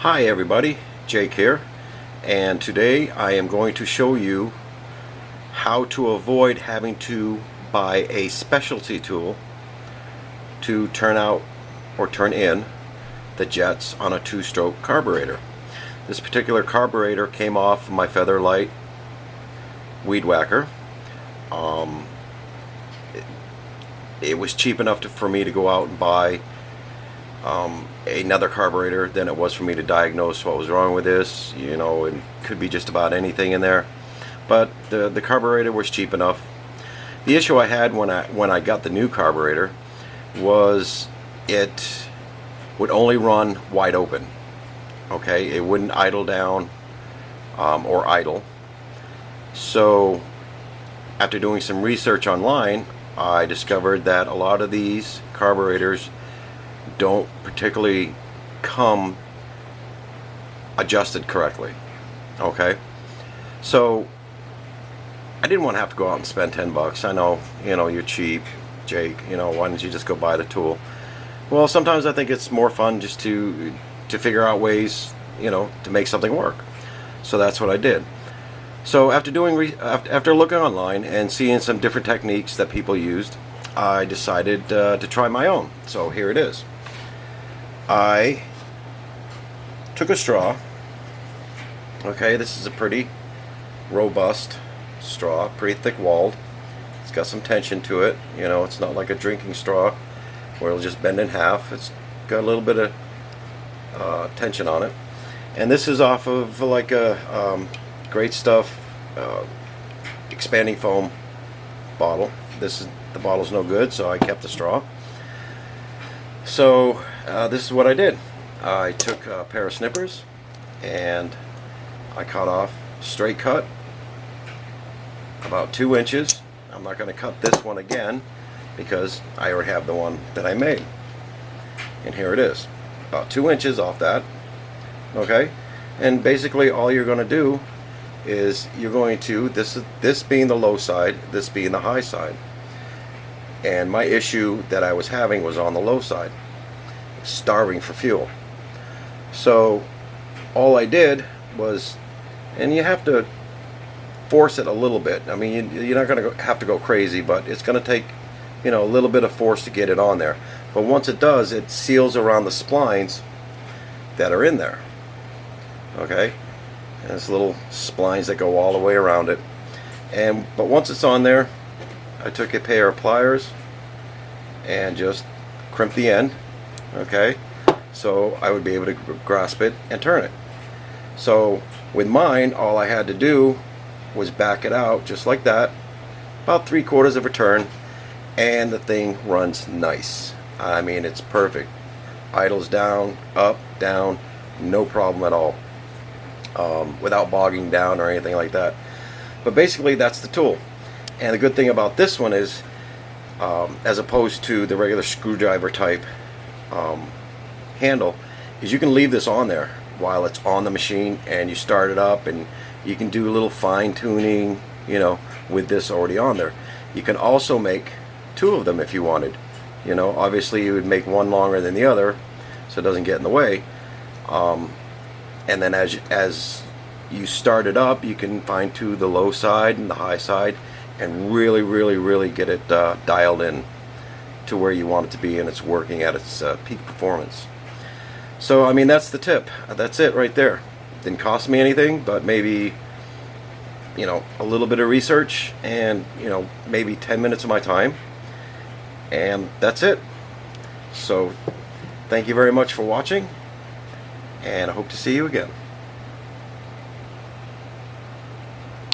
Hi everybody, Jake here, and today I am going to show you how to avoid having to buy a specialty tool to turn out or turn in the jets on a two-stroke carburetor. This particular carburetor came off my Featherlight weed whacker. It was cheap enough for me to go out and buy another carburetor than it was for me to diagnose what was wrong with this. You know, it could be just about anything in there, but the carburetor was cheap enough. The issue I had when I got the new carburetor was it would only run wide open. Okay, it wouldn't idle down or idle. So after doing some research online, I discovered that a lot of these carburetors don't particularly come adjusted correctly. Okay, so I didn't want to have to go out and spend 10 bucks. I know, you're cheap, Jake, why don't you just go buy the tool? Well, sometimes I think it's more fun just to figure out ways, to make something work. So that's what I did. So after looking online and seeing some different techniques that people used, I decided to try my own. So here it is. I took a straw. Okay, this is a pretty robust straw, pretty thick walled. It's got some tension to it. It's not like a drinking straw where it'll just bend in half. It's got a little bit of tension on it. And this is off of like a Great Stuff expanding foam bottle. The bottle's no good, so I kept the straw. So this is what I did. I took a pair of snippers and I cut off straight cut about 2 inches. I'm not going to cut this one again because I already have the one that I made, and here it is, about 2 inches off that. Okay, and basically all you're going to do is you're going to, this being the low side, this being the high side. And my issue that I was having was on the low side, starving for fuel. So all I did was, and you have to force it a little bit. I mean, you're not going to have to go crazy, but it's going to take, a little bit of force to get it on there. But once it does, it seals around the splines that are in there. Okay, and there's little splines that go all the way around it. But once it's on there, I took a pair of pliers and just crimped the end, okay, so I would be able to grasp it and turn it. So with mine, all I had to do was back it out just like that, about 3/4 of a turn, and the thing runs nice. I mean, it's perfect. Idles down, up, down, no problem at all, without bogging down or anything like that. But basically that's the tool. And the good thing about this one is, as opposed to the regular screwdriver type handle, is you can leave this on there while it's on the machine, and you start it up, and you can do a little fine tuning, with this already on there. You can also make 2 of them if you wanted. Obviously you would make one longer than the other so it doesn't get in the way. And then as you start it up, you can fine tune the low side and the high side, and really get it dialed in to where you want it to be, and it's working at its peak performance. So I mean, that's the tip. That's it right there. Didn't cost me anything, but maybe a little bit of research and maybe 10 minutes of my time, and that's it. So thank you very much for watching, and I hope to see you again.